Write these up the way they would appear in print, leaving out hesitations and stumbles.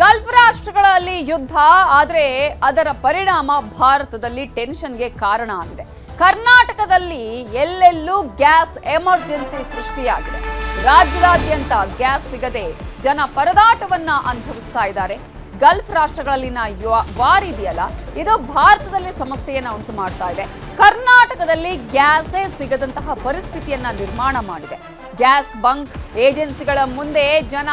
Gulf ರಾಷ್ಟ್ರಗಳಲ್ಲಿ ಯುದ್ಧ ಆದರೆ ಅದರ ಪರಿಣಾಮ ಭಾರತದಲ್ಲಿ ಟೆನ್ಷನ್ಗೆ ಕಾರಣ ಆಗಿದೆ. ಕರ್ನಾಟಕದಲ್ಲಿ ಎಲ್ಲೆಲ್ಲೂ ಗ್ಯಾಸ್ ಎಮರ್ಜೆನ್ಸಿ ಸೃಷ್ಟಿಯಾಗಿದೆ. ರಾಜ್ಯದಾದ್ಯಂತ ಗ್ಯಾಸ್ ಸಿಗದೆ ಜನ ಪರದಾಟವನ್ನ ಅನುಭವಿಸ್ತಾ ಇದ್ದಾರೆ. ಗಲ್ಫ್ ರಾಷ್ಟ್ರಗಳಲ್ಲಿನ ವಾರ್ ಇದೆಯಲ್ಲ, ಇದು ಭಾರತದಲ್ಲಿ ಸಮಸ್ಯೆಯನ್ನ ಉಂಟು ಮಾಡ್ತಾ ಇದೆ. ಕರ್ನಾಟಕದಲ್ಲಿ ಗ್ಯಾಸೇ ಸಿಗದಂತಹ ಪರಿಸ್ಥಿತಿಯನ್ನ ನಿರ್ಮಾಣ ಮಾಡಿದೆ. ಗ್ಯಾಸ್ ಬಂಕ್ ಏಜೆನ್ಸಿಗಳ ಮುಂದೆ ಜನ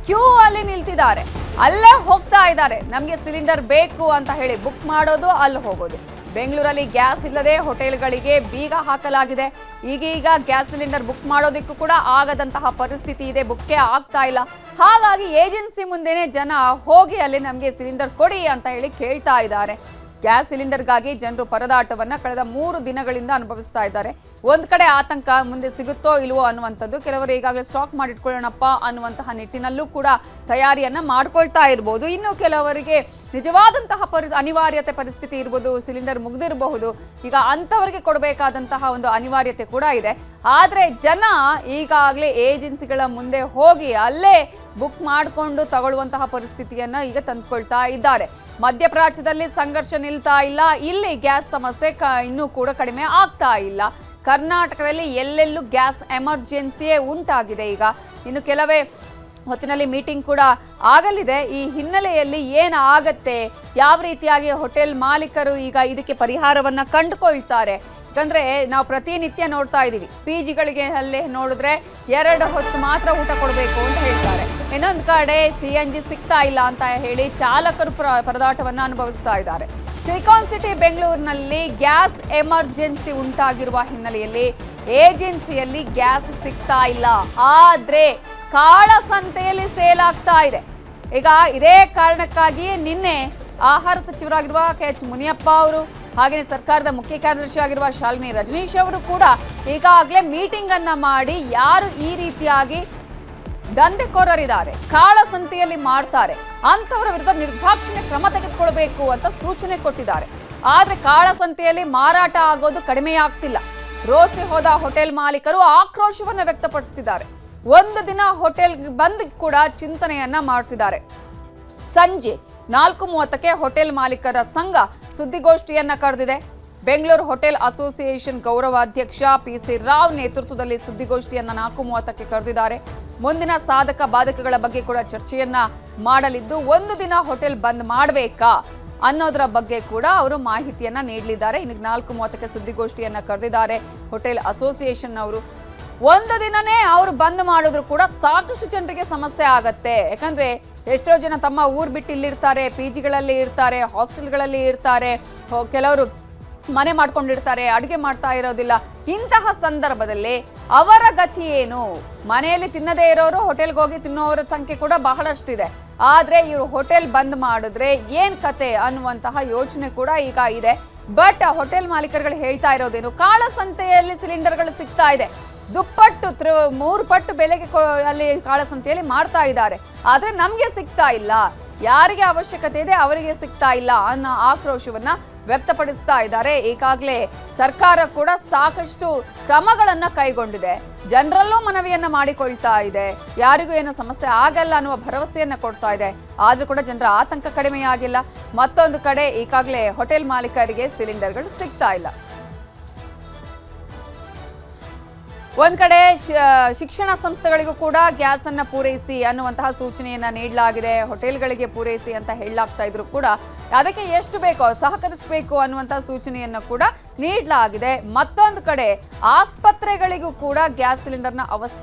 ಕ್ಯೂ ಅಲ್ಲಿ ನಿಲ್ತಿದ್ದಾರೆ, ಅಲ್ಲೇ ಹೋಗ್ತಾ ಇದ್ದಾರೆ. ನಮಗೆ ಸಿಲಿಂಡರ್ ಬೇಕು ಅಂತ ಹೇಳಿ ಬುಕ್ ಮಾಡೋದು, ಅಲ್ಲಿ ಹೋಗೋದು. ಬೆಂಗಳೂರಲ್ಲಿ ಗ್ಯಾಸ್ ಇಲ್ಲದೆ ಹೋಟೆಲ್ಗಳಿಗೆ ಬೀಗ ಹಾಕಲಾಗಿದೆ. ಈಗೀಗ ಗ್ಯಾಸ್ ಸಿಲಿಂಡರ್ ಬುಕ್ ಮಾಡೋದಕ್ಕೂ ಕೂಡ ಆಗದಂತಹ ಪರಿಸ್ಥಿತಿ ಇದೆ, ಬುಕ್ಕೇ ಆಗ್ತಾ ಇಲ್ಲ. ಹಾಗಾಗಿ ಏಜೆನ್ಸಿ ಮುಂದೆನೆ ಜನ ಹೋಗಿ ಅಲ್ಲಿ ನಮಗೆ ಸಿಲಿಂಡರ್ ಕೊಡಿ ಅಂತ ಹೇಳಿ ಕೇಳ್ತಾ ಇದ್ದಾರೆ. ಗ್ಯಾಸ್ ಸಿಲಿಂಡರ್ಗಾಗಿ ಜನರು ಪರದಾಟವನ್ನ ಕಳೆದ 3 ದಿನಗಳಿಂದ ಅನುಭವಿಸ್ತಾ ಇದ್ದಾರೆ. ಒಂದ್ ಕಡೆ ಆತಂಕ, ಮುಂದೆ ಸಿಗುತ್ತೋ ಇಲ್ವೋ ಅನ್ನುವಂಥದ್ದು. ಕೆಲವರು ಈಗಾಗಲೇ ಸ್ಟಾಕ್ ಮಾಡಿಟ್ಕೊಳ್ಳೋಣಪ್ಪ ಅನ್ನುವಂತಹ ನಿಟ್ಟಿನಲ್ಲೂ ಕೂಡ ತಯಾರಿಯನ್ನ ಮಾಡ್ಕೊಳ್ತಾ ಇರ್ಬೋದು. ಇನ್ನು ಕೆಲವರಿಗೆ ನಿಜವಾದಂತಹ ಅನಿವಾರ್ಯತೆ ಪರಿಸ್ಥಿತಿ ಇರ್ಬೋದು, ಸಿಲಿಂಡರ್ ಮುಗ್ದಿರಬಹುದು. ಈಗ ಅಂಥವರಿಗೆ ಕೊಡಬೇಕಾದಂತಹ ಒಂದು ಅನಿವಾರ್ಯತೆ ಕೂಡ ಇದೆ. ಆದ್ರೆ ಜನ ಈಗಾಗಲೇ ಏಜೆನ್ಸಿಗಳ ಮುಂದೆ ಹೋಗಿ ಅಲ್ಲೇ ಬುಕ್ ಮಾಡಿಕೊಂಡು ತಗೊಳ್ಳುವಂತಹ ಪರಿಸ್ಥಿತಿಯನ್ನ ಈಗ ತಂದುಕೊಳ್ತಾ ಇದ್ದಾರೆ. ಮಧ್ಯಪ್ರಾಚ್ಯದಲ್ಲಿ ಸಂಘರ್ಷ ನಿಲ್ತಾ ಇಲ್ಲ, ಇಲ್ಲಿ ಗ್ಯಾಸ್ ಸಮಸ್ಯೆ ಇನ್ನೂ ಕೂಡ ಕಡಿಮೆ ಆಗ್ತಾ ಇಲ್ಲ. ಕರ್ನಾಟಕದಲ್ಲಿ ಎಲ್ಲೆಲ್ಲೂ ಗ್ಯಾಸ್ ಎಮರ್ಜೆನ್ಸಿಯೇ ಉಂಟಾಗಿದೆ. ಈಗ ಇನ್ನು ಕೆಲವೇ ಹೊತ್ತಿನಲ್ಲಿ ಮೀಟಿಂಗ್ ಕೂಡ ಆಗಲಿದೆ. ಈ ಹಿನ್ನೆಲೆಯಲ್ಲಿ ಏನಾಗತ್ತೆ, ಯಾವ ರೀತಿಯಾಗಿ ಹೋಟೆಲ್ ಮಾಲೀಕರು ಈಗ ಇದಕ್ಕೆ ಪರಿಹಾರವನ್ನ ಕಂಡುಕೊಳ್ತಾರೆ. ಯಾಕಂದ್ರೆ ನಾವು ಪ್ರತಿನಿತ್ಯ ನೋಡ್ತಾ ಇದೀವಿ, PGಗಳಿಗೆ ಅಲ್ಲೇ ನೋಡಿದ್ರೆ 2 ಹೊತ್ತು ಮಾತ್ರ ಊಟ ಕೊಡಬೇಕು ಅಂತ ಹೇಳ್ತಾರೆ. ಇನ್ನೊಂದು ಕಡೆ CNG ಸಿಗ್ತಾ ಇಲ್ಲ ಅಂತ ಹೇಳಿ ಚಾಲಕರು ಪರದಾಟವನ್ನ ಅನುಭವಿಸ್ತಾ ಇದ್ದಾರೆ. ಸಿಲಿಕಾನ್ ಸಿಟಿ ಬೆಂಗಳೂರಿನಲ್ಲಿ ಗ್ಯಾಸ್ ಎಮರ್ಜೆನ್ಸಿ ಉಂಟಾಗಿರುವ ಹಿನ್ನೆಲೆಯಲ್ಲಿ ಏಜೆನ್ಸಿಯಲ್ಲಿ ಗ್ಯಾಸ್ ಸಿಗ್ತಾ ಇಲ್ಲ. ಆದ್ರೆ ಕಾಳಸಂತೆಯಲ್ಲಿ ಸೇಲ್ ಆಗ್ತಾ ಇದೆ. ಈಗ ಇದೇ ಕಾರಣಕ್ಕಾಗಿಯೇ ನಿನ್ನೆ ಆಹಾರ ಸಚಿವರಾಗಿರುವ KH ಮುನಿಯಪ್ಪ ಅವರು, ಹಾಗೆಯೇ ಸರ್ಕಾರದ ಮುಖ್ಯ ಕಾರ್ಯದರ್ಶಿ ಆಗಿರುವ ಶಾಲಿನಿ ರಜನೀಶ್ ಅವರು ಕೂಡ ಈಗಾಗಲೇ ಮೀಟಿಂಗ್ ಅನ್ನ ಮಾಡಿ ಯಾರು ಈ ರೀತಿಯಾಗಿ ದಂಧೆಕೋರರಿದ್ದಾರೆ, ಕಾಳಸಂತೆಯಲ್ಲಿ ಮಾಡ್ತಾರೆ ಅಂತವರ ವಿರುದ್ಧ ನಿರ್ದಾಕ್ಷಿಣ್ಯ ಕ್ರಮ ತೆಗೆದುಕೊಳ್ಬೇಕು ಅಂತ ಸೂಚನೆ ಕೊಟ್ಟಿದ್ದಾರೆ. ಆದ್ರೆ ಕಾಳಸಂತೆಯಲ್ಲಿ ಮಾರಾಟ ಆಗೋದು ಕಡಿಮೆ ಆಗ್ತಿಲ್ಲ. ರೋಸಿ ಹೋದ ಹೋಟೆಲ್ ಮಾಲೀಕರು ಆಕ್ರೋಶವನ್ನ ವ್ಯಕ್ತಪಡಿಸುತ್ತಿದ್ದಾರೆ. ಒಂದು ದಿನ ಹೋಟೆಲ್ ಬಂದ್ ಕೂಡ ಚಿಂತನೆಯನ್ನ ಮಾಡ್ತಿದ್ದಾರೆ. ಸಂಜೆ 4:30ಕ್ಕೆ ಹೋಟೆಲ್ ಮಾಲೀಕರ ಸಂಘ ಸುದ್ದಿಗೋಷ್ಠಿಯನ್ನ ಕರೆದಿದೆ. ಬೆಂಗಳೂರು ಹೋಟೆಲ್ ಅಸೋಸಿಯೇಷನ್ ಗೌರವಾಧ್ಯಕ್ಷ PC ರಾವ್ ನೇತೃತ್ವದಲ್ಲಿ ಸುದ್ದಿಗೋಷ್ಠಿಯನ್ನ 4:30ಕ್ಕೆ ಕರೆದಿದ್ದಾರೆ. ಮುಂದಿನ ಸಾಧಕ ಬಾಧಕಗಳ ಬಗ್ಗೆ ಕೂಡ ಚರ್ಚೆಯನ್ನ ಮಾಡಲಿದ್ದು, ಒಂದು ದಿನ ಹೋಟೆಲ್ ಬಂದ್ ಮಾಡಬೇಕಾ ಅನ್ನೋದರ ಬಗ್ಗೆ ಕೂಡ ಅವರು ಮಾಹಿತಿಯನ್ನ ನೀಡಲಿದ್ದಾರೆ. ಇನ್ನು 4:30ಕ್ಕೆ ಸುದ್ದಿಗೋಷ್ಠಿಯನ್ನ ಕರೆದಿದ್ದಾರೆ ಹೋಟೆಲ್ ಅಸೋಸಿಯೇಷನ್ ಅವರು. ಒಂದು ದಿನನೇ ಅವರು ಬಂದ್ ಮಾಡಿದ್ರು ಕೂಡ ಸಾಕಷ್ಟು ಜನರಿಗೆ ಸಮಸ್ಯೆ ಆಗತ್ತೆ. ಯಾಕಂದ್ರೆ ಎಷ್ಟೋ ಜನ ತಮ್ಮ ಊರ್ ಬಿಟ್ಟು ಇಲ್ಲಿರ್ತಾರೆ, PGಗಳಲ್ಲಿ ಇರ್ತಾರೆ, ಹಾಸ್ಟೆಲ್ಗಳಲ್ಲಿ ಇರ್ತಾರೆ, ಕೆಲವರು ಮನೆ ಮಾಡ್ಕೊಂಡಿರ್ತಾರೆ, ಅಡುಗೆ ಮಾಡ್ತಾ ಇರೋದಿಲ್ಲ. ಇಂತಹ ಸಂದರ್ಭದಲ್ಲಿ ಅವರ ಗತಿ ಏನು? ಮನೆಯಲ್ಲಿ ತಿನ್ನದೇ ಇರೋರು ಹೋಟೆಲ್ಗೆ ಹೋಗಿ ತಿನ್ನೋರ ಸಂಖ್ಯೆ ಕೂಡ ಬಹಳಷ್ಟಿದೆ. ಆದ್ರೆ ಇವರು ಹೋಟೆಲ್ ಬಂದ್ ಮಾಡಿದ್ರೆ ಏನ್ ಕತೆ ಅನ್ನುವಂತಹ ಯೋಚನೆ ಕೂಡ ಈಗ ಇದೆ. ಬಟ್ ಹೋಟೆಲ್ ಮಾಲೀಕರುಗಳು ಹೇಳ್ತಾ ಇರೋದೇನು, ಕಾಳಸಂತೆಯಲ್ಲಿ ಸಿಲಿಂಡರ್ಗಳು ಸಿಗ್ತಾ ಇದೆ, ದುಪ್ಪಟ್ಟು 3 ಪಟ್ಟು ಬೆಲೆಗೆ ಅಲ್ಲಿ ಕಾಳಸಂತೆಯಲ್ಲಿ ಮಾಡ್ತಾ ಇದ್ದಾರೆ. ಆದ್ರೆ ನಮ್ಗೆ ಸಿಗ್ತಾ ಇಲ್ಲ, ಯಾರಿಗೆ ಅವಶ್ಯಕತೆ ಇದೆ ಅವರಿಗೆ ಸಿಗ್ತಾ ಇಲ್ಲ ಅನ್ನೋ ಆಕ್ರೋಶವನ್ನ ವ್ಯಕ್ತಪಡಿಸ್ತಾ ಇದ್ದಾರೆ. ಈಗಾಗಲೇ ಸರ್ಕಾರ ಕೂಡ ಸಾಕಷ್ಟು ಕ್ರಮಗಳನ್ನ ಕೈಗೊಂಡಿದೆ, ಜನರಲ್ಲೂ ಮನವಿಯನ್ನ ಮಾಡಿಕೊಳ್ತಾ ಇದೆ, ಯಾರಿಗೂ ಏನು ಸಮಸ್ಯೆ ಆಗಲ್ಲ ಅನ್ನುವ ಭರವಸೆಯನ್ನ ಕೊಡ್ತಾ ಇದೆ. ಆದ್ರೂ ಕೂಡ ಜನರ ಆತಂಕ ಕಡಿಮೆಯಾಗಿಲ್ಲ. ಮತ್ತೊಂದು ಕಡೆ ಈಗಾಗಲೇ ಹೋಟೆಲ್ ಮಾಲೀಕರಿಗೆ ಸಿಲಿಂಡರ್ಗಳು ಸಿಗ್ತಾ ಇಲ್ಲ. ಒಂದ್ ಕಡೆ ಶಿಕ್ಷಣ ಸಂಸ್ಥೆಗಳಿಗೂ ಕೂಡ ಗ್ಯಾಸ್ ಅನ್ನ ಪೂರೈಸಿ ಅನ್ನುವಂತಹ ಸೂಚನೆಯನ್ನ ನೀಡಲಾಗಿದೆ. ಹೋಟೆಲ್ಗಳಿಗೆ ಪೂರೈಸಿ ಅಂತ ಹೇಳಲಾಗ್ತಾ ಇದ್ರು ಕೂಡ ಅದಕ್ಕೆ ಎಷ್ಟು ಬೇಕೋ ಸಹಕರಿಸಬೇಕು ಅನ್ನುವಂತಹ ಸೂಚನೆಯನ್ನ ಕೂಡ ನೀಡಲಾಗಿದೆ. ಮತ್ತೊಂದು ಕಡೆ ಆಸ್ಪತ್ರೆಗಳಿಗೂ ಕೂಡ ಗ್ಯಾಸ್ ಸಿಲಿಂಡರ್ನ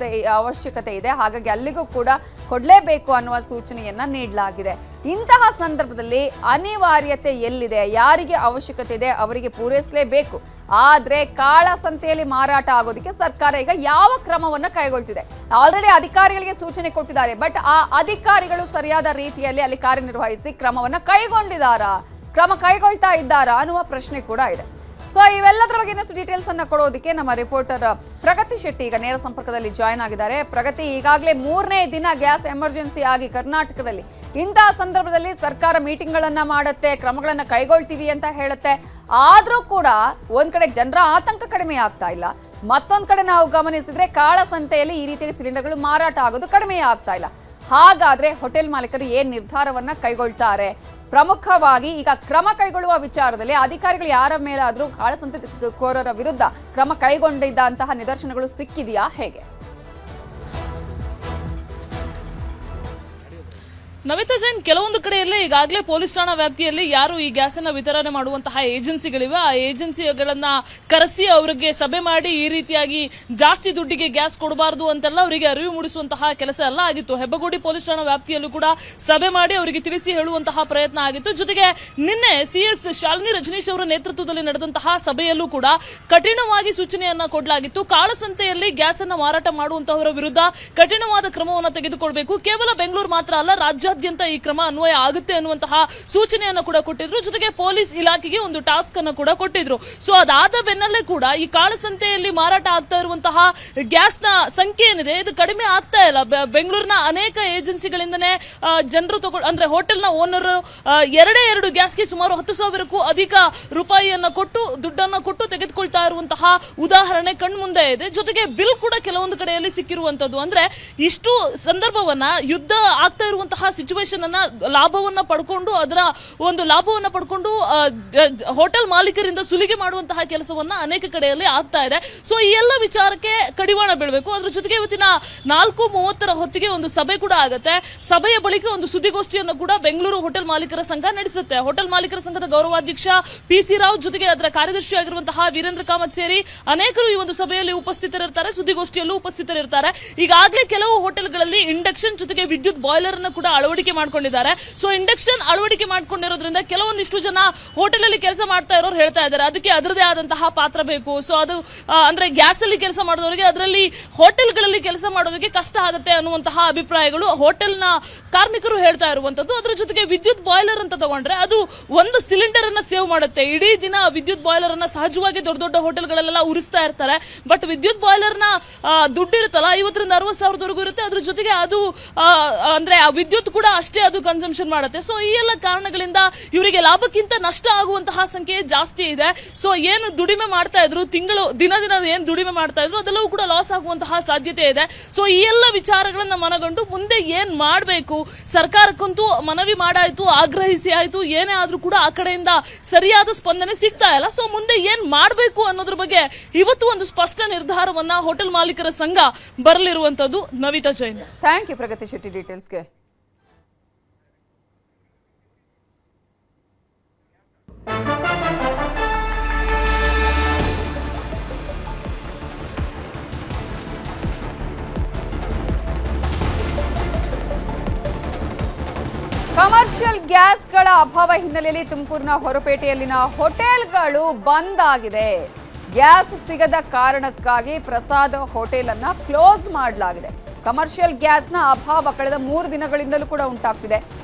ಅವಶ್ಯಕತೆ ಇದೆ, ಹಾಗಾಗಿ ಅಲ್ಲಿಗೂ ಕೂಡ ಕೊಡಲೇಬೇಕು ಅನ್ನುವ ಸೂಚನೆಯನ್ನ ನೀಡಲಾಗಿದೆ. ಇಂತಹ ಸಂದರ್ಭದಲ್ಲಿ ಅನಿವಾರ್ಯತೆ ಎಲ್ಲಿದೆ, ಯಾರಿಗೆ ಅವಶ್ಯಕತೆ ಇದೆ ಅವರಿಗೆ ಪೂರೈಸಲೇಬೇಕು. ಆದ್ರೆ ಕಾಳಸಂತೆಯಲ್ಲಿ ಮಾರಾಟ ಆಗೋದಕ್ಕೆ ಸರ್ಕಾರ ಈಗ ಯಾವ ಕ್ರಮವನ್ನ ಕೈಗೊಳ್ತಿದೆ? ಆಲ್ರೆಡಿ ಅಧಿಕಾರಿಗಳಿಗೆ ಸೂಚನೆ ಕೊಟ್ಟಿದ್ದಾರೆ, ಬಟ್ ಆ ಅಧಿಕಾರಿಗಳು ಸರಿಯಾದ ರೀತಿಯಲ್ಲಿ ಅಲ್ಲಿ ಕಾರ್ಯನಿರ್ವಹಿಸಿ ಕ್ರಮವನ್ನ ಕೈಗೊಂಡಿದ್ದಾರಾ, ಕ್ರಮ ಕೈಗೊಳ್ತಾ ಇದ್ದಾರಾ ಅನ್ನುವ ಪ್ರಶ್ನೆ ಕೂಡ ಇದೆ. ಸೊ ಇವೆಲ್ಲದರ ಬಗ್ಗೆ ಇನ್ನಷ್ಟು ಡೀಟೇಲ್ಸ್ ಅನ್ನ ಕೊಡೋದಕ್ಕೆ ನಮ್ಮ ರಿಪೋರ್ಟರ್ ಪ್ರಗತಿ ಶೆಟ್ಟಿ ಈಗ ನೇರ ಸಂಪರ್ಕದಲ್ಲಿ ಜಾಯ್ನ್ ಆಗಿದ್ದಾರೆ. ಪ್ರಗತಿ, ಈಗಾಗಲೇ 3ನೇ ದಿನ ಗ್ಯಾಸ್ ಎಮರ್ಜೆನ್ಸಿ ಆಗಿ ಕರ್ನಾಟಕದಲ್ಲಿ, ಇಂತಹ ಸಂದರ್ಭದಲ್ಲಿ ಸರ್ಕಾರ ಮೀಟಿಂಗ್ ಗಳನ್ನ ಮಾಡುತ್ತೆ, ಕ್ರಮಗಳನ್ನ ಕೈಗೊಳ್ತೀವಿ ಅಂತ ಹೇಳುತ್ತೆ. ಆದ್ರೂ ಕೂಡ ಒಂದ್ ಕಡೆ ಜನರ ಆತಂಕ ಕಡಿಮೆ ಆಗ್ತಾ ಇಲ್ಲ, ಮತ್ತೊಂದ್ ಕಡೆ ನಾವು ಗಮನಿಸಿದ್ರೆ ಕಾಳಸಂತೆಯಲ್ಲಿ ಈ ರೀತಿಯ ಸಿಲಿಂಡರ್ಗಳು ಮಾರಾಟ ಆಗೋದು ಕಡಿಮೆ ಆಗ್ತಾ ಇಲ್ಲ. ಹಾಗಾದ್ರೆ ಹೋಟೆಲ್ ಮಾಲೀಕರು ಏನ್ ನಿರ್ಧಾರವನ್ನ ಕೈಗೊಳ್ತಾರೆ? ಪ್ರಮುಖವಾಗಿ ಈಗ ಕ್ರಮ ಕೈಗೊಳ್ಳುವ ವಿಚಾರದಲ್ಲಿ ಅಧಿಕಾರಿಗಳು ಯಾರ ಮೇಲಾದ್ರೂ ಕಾಳಸಂತೆಕೋರರ ವಿರುದ್ಧ ಕ್ರಮ ಕೈಗೊಂಡಿದ್ದಂತಹ ನಿದರ್ಶನಗಳು ಸಿಕ್ಕಿದೆಯಾ, ಹೇಗೆ? ನಮಿತಾ ಜೈನ್, ಕೆಲವೊಂದು ಕಡೆಯಲ್ಲಿ ಈಗಾಗಲೇ ಪೊಲೀಸ್ ಠಾಣಾ ವ್ಯಾಪ್ತಿಯಲ್ಲಿ ಯಾರು ಈ ಗ್ಯಾಸ್ ಅನ್ನ ವಿತರಣೆ ಮಾಡುವಂತಹ ಏಜೆನ್ಸಿಗಳಿವೆ, ಆ ಏಜೆನ್ಸಿಗಳನ್ನ ಕರೆಸಿ ಅವರಿಗೆ ಸಭೆ ಮಾಡಿ ಈ ರೀತಿಯಾಗಿ ಜಾಸ್ತಿ ದುಡ್ಡಿಗೆ ಗ್ಯಾಸ್ ಕೊಡಬಾರದು ಅಂತೆಲ್ಲ ಅವರಿಗೆ ಅರಿವು ಮೂಡಿಸುವಂತಹ ಕೆಲಸ ಎಲ್ಲ ಆಗಿತ್ತು. ಹೆಬ್ಬಗೋಡಿ ಪೊಲೀಸ್ ಠಾಣಾ ವ್ಯಾಪ್ತಿಯಲ್ಲೂ ಕೂಡ ಸಭೆ ಮಾಡಿ ಅವರಿಗೆ ತಿಳಿಸಿ ಹೇಳುವಂತಹ ಪ್ರಯತ್ನ ಆಗಿತ್ತು. ಜೊತೆಗೆ ನಿನ್ನೆ CS ಶಾಲಿನಿ ರಜನೀಶ್ ಅವರ ನೇತೃತ್ವದಲ್ಲಿ ನಡೆದಂತಹ ಸಭೆಯಲ್ಲೂ ಕೂಡ ಕಠಿಣವಾಗಿ ಸೂಚನೆಯನ್ನ ಕೊಡಲಾಗಿತ್ತು. ಕಾಳಸಂತೆಯಲ್ಲಿ ಗ್ಯಾಸ್ ಅನ್ನ ಮಾರಾಟ ಮಾಡುವಂತಹವರ ವಿರುದ್ಧ ಕಠಿಣವಾದ ಕ್ರಮವನ್ನು ತೆಗೆದುಕೊಳ್ಬೇಕು. ಕೇವಲ ಬೆಂಗಳೂರು ಮಾತ್ರ ಅಲ್ಲ, ರಾಜ್ಯಾದ್ಯಂತ ಈ ಕ್ರಮ ಅನ್ವಯ ಆಗುತ್ತೆ ಅನ್ನುವಂತಹ ಸೂಚನೆಯನ್ನು ಕೂಡ ಕೊಟ್ಟಿದ್ರು. ಜೊತೆಗೆ ಪೊಲೀಸ್ ಇಲಾಖೆಗೆ ಒಂದು ಟಾಸ್ಕ್ ಅನ್ನು ಕೂಡ ಕೊಟ್ಟಿದ್ರು. ಸೊ ಅದಾದ ಬೆನ್ನಲ್ಲೇ ಕೂಡ ಈ ಕಾಳಸಂತೆಯಲ್ಲಿ ಮಾರಾಟ ಆಗ್ತಾ ಇರುವಂತಹ ಗ್ಯಾಸ್ ನ ಸಂಖ್ಯೆ ಏನಿದೆ ಇದು ಕಡಿಮೆ ಆಗ್ತಾ ಇಲ್ಲ. ಬೆಂಗಳೂರಿನ ಅನೇಕ ಏಜೆನ್ಸಿಗಳಿಂದನೇ ಜನರು ಅಂದ್ರೆ ಹೋಟೆಲ್ ನ ಓನರ್ ಎರಡು ಗ್ಯಾಸ್ಗೆ ಸುಮಾರು 10,000ಕ್ಕೂ ಅಧಿಕ ರೂಪಾಯಿಯನ್ನ ಕೊಟ್ಟು ದುಡ್ಡನ್ನ ಕೊಟ್ಟು ತೆಗೆದುಕೊಳ್ತಾ ಇರುವಂತಹ ಉದಾಹರಣೆ ಕಣ್ಮುಂದೆ ಇದೆ. ಜೊತೆಗೆ ಬಿಲ್ ಕೂಡ ಕೆಲವೊಂದು ಕಡೆಯಲ್ಲಿ ಸಿಕ್ಕಿರುವಂತದ್ದು. ಅಂದ್ರೆ ಇಷ್ಟು ಸಂದರ್ಭವನ್ನ ಯುದ್ಧ ಆಗ್ತಾ ಇರುವಂತಹ ಸಿಚುವೇಶನ್ ಅನ್ನ ಲಾಭವನ್ನ ಪಡ್ಕೊಂಡು ಅದರ ಒಂದು ಲಾಭವನ್ನ ಪಡ್ಕೊಂಡು ಹೋಟೆಲ್ ಮಾಲೀಕರಿಂದ ಸುಲಿಗೆ ಮಾಡುವಂತಹ ಕೆಲಸವನ್ನ ಅನೇಕ ಕಡೆಯಲ್ಲಿ ಆಗ್ತಾ ಇದೆ. ಸೊ ಈ ಎಲ್ಲ ವಿಚಾರಕ್ಕೆ ಕಡಿವಾಣ ಬೀಳಬೇಕು. ಅದ್ರ ಜೊತೆಗೆ ಇವತ್ತಿನ 4:30 ಹೊತ್ತಿಗೆ ಒಂದು ಸಭೆ ಕೂಡ ಆಗುತ್ತೆ. ಸಭೆಯ ಬಳಿಕ ಒಂದು ಸುದ್ದಿಗೋಷ್ಠಿಯನ್ನು ಕೂಡ ಬೆಂಗಳೂರು ಹೋಟೆಲ್ ಮಾಲೀಕರ ಸಂಘ ನಡೆಸುತ್ತೆ. ಹೋಟೆಲ್ ಮಾಲೀಕರ ಸಂಘದ ಗೌರವಾಧ್ಯಕ್ಷ PC ರಾವ್ ಜೊತೆಗೆ ಅದರ ಕಾರ್ಯದರ್ಶಿ ಆಗಿರುವಂತಹ ವೀರೇಂದ್ರ ಕಾಮತ್ ಸೇರಿ ಅನೇಕರು ಈ ಒಂದು ಸಭೆಯಲ್ಲಿ ಉಪಸ್ಥಿತರಿರ್ತಾರೆ, ಸುದ್ದಿಗೋಷ್ಠಿಯಲ್ಲೂ ಉಪಸ್ಥಿತರಿರ್ತಾರೆ. ಈಗಾಗಲೇ ಕೆಲವು ಹೋಟೆಲ್ಗಳಲ್ಲಿ ಇಂಡಕ್ಷನ್ ಜೊತೆಗೆ ವಿದ್ಯುತ್ ಬಾಯ್ಲರ್ ಅನ್ನು ಕೂಡ ಅಳವಡಿಕೆ ಮಾಡ್ಕೊಂಡಿದ್ದಾರೆ. ಸೊ ಇಂಡಕ್ಷನ್ ಅಳವಡಿಕೆ ಮಾಡ್ಕೊಂಡಿರೋದ್ರಿಂದ ಕೆಲವೊಂದಿಷ್ಟು ಜನ ಹೋಟೆಲ್ ಅಲ್ಲಿ ಕೆಲಸ ಮಾಡ್ತಾ ಇರೋರು ಹೇಳ್ತಾ ಇದ್ದಾರೆ ಅದಕ್ಕೆ ಅದರದೇ ಆದಂತಹ ಪಾತ್ರ ಬೇಕು. ಸೊ ಅದು ಅಂದ್ರೆ ಗ್ಯಾಸ್ ಅಲ್ಲಿ ಕೆಲಸ ಮಾಡೋರಿಗೆ ಅದರಲ್ಲಿ ಹೋಟೆಲ್ಗಳಲ್ಲಿ ಕೆಲಸ ಮಾಡೋದಕ್ಕೆ ಕಷ್ಟ ಆಗುತ್ತೆ ಅನ್ನುವಂತಹ ಅಭಿಪ್ರಾಯಗಳು ಹೋಟೆಲ್ ನ ಕಾರ್ಮಿಕರು ಹೇಳ್ತಾ ಇರುವಂತದ್ದು. ಅದರ ಜೊತೆಗೆ ವಿದ್ಯುತ್ ಬಾಯ್ಲರ್ ಅಂತ ತಗೊಂಡ್ರೆ ಅದು ಒಂದು ಸಿಲಿಂಡರ್ ಅನ್ನ ಸೇವ್ ಮಾಡುತ್ತೆ. ಇಡೀ ದಿನ ವಿದ್ಯುತ್ ಬಾಯ್ಲರ್ ಅನ್ನ ಸಹಜವಾಗಿ ದೊಡ್ಡ ದೊಡ್ಡ ಹೋಟೆಲ್ಗಳೆಲ್ಲ ಉರಿಸ್ತಾ ಇರ್ತಾರೆ. ಬಟ್ ವಿದ್ಯುತ್ ಬಾಯ್ಲರ್ ನ ದುಡ್ಡು ಇರುತ್ತಲ್ಲ 50,000 ರಿಂದ 60,000 ಇರುತ್ತೆ. ಅದ್ರ ಜೊತೆಗೆ ಅದು ಅಂದ್ರೆ ಆ ವಿದ್ಯುತ್ ಕೂಡ ಅಷ್ಟೇ ಅದು ಕನ್ಸಂಪ್ಷನ್ ಮಾಡುತ್ತೆ. ಸೊ ಈ ಎಲ್ಲ ಕಾರಣಗಳಿಂದ ಇವರಿಗೆ ಲಾಭಕ್ಕಿಂತ ನಷ್ಟ ಆಗುವಂತಹ ಸಂಖ್ಯೆ ಜಾಸ್ತಿ ಇದೆ. ಸೊ ಏನು ದುಡಿಮೆ ಮಾಡ್ತಾ ಇದ್ರು ದಿನ ಏನ್ ದುಡಿಮೆ ಮಾಡ್ತಾ ಇದ್ರು ಅದೆಲ್ಲವೂ ಕೂಡ ಲಾಸ್ ಆಗುವಂತಹ ಸಾಧ್ಯತೆ ಇದೆ. ಸೊ ಈ ಎಲ್ಲ ವಿಚಾರಗಳನ್ನ ಮನಗಂಡು ಮುಂದೆ ಏನ್ ಮಾಡಬೇಕು, ಸರ್ಕಾರಕ್ಕಂತೂ ಮನವಿ ಮಾಡಾಯ್ತು, ಆಗ್ರಹಿಸಿ ಆಯ್ತು, ಏನೇ ಆದ್ರೂ ಕೂಡ ಆ ಕಡೆಯಿಂದ ಸರಿಯಾದ ಸ್ಪಂದನೆ ಸಿಗ್ತಾ ಇಲ್ಲ. ಸೊ ಮುಂದೆ ಏನ್ ಮಾಡಬೇಕು ಅನ್ನೋದ್ರ ಬಗ್ಗೆ ಇವತ್ತು ಒಂದು ಸ್ಪಷ್ಟ ನಿರ್ಧಾರವನ್ನ ಹೋಟೆಲ್ ಮಾಲೀಕರ ಸಂಘ ಬರಲಿರುವಂತದ್ದು. ನವಿತಾ ಜೈನ್. ಥ್ಯಾಂಕ್ ಯು ಪ್ರಗತಿ ಶೆಟ್ಟಿ ಡೀಟೇಲ್ಸ್ಗೆ. ಕಮರ್ಷಿಯಲ್ ಗ್ಯಾಸ್ಗಳ ಅಭಾವ ಹಿನ್ನೆಲೆಯಲ್ಲಿ ತುಮಕೂರಿನ ಹೊರಪೇಟೆಯಲ್ಲಿನ ಹೋಟೆಲ್ಗಳು ಬಂದ್ ಆಗಿದೆ. ಗ್ಯಾಸ್ ಸಿಗದ ಕಾರಣಕ್ಕಾಗಿ ಪ್ರಸಾದ್ ಹೋಟೆಲ್ ಅನ್ನ ಕ್ಲೋಸ್ ಮಾಡಲಾಗಿದೆ. ಕಮರ್ಷಿಯಲ್ ಗ್ಯಾಸ್ನ ಅಭಾವ ಕಳೆದ 3 ದಿನಗಳಿಂದಲೂ ಕೂಡ ಉಂಟಾಗ್ತಿದೆ.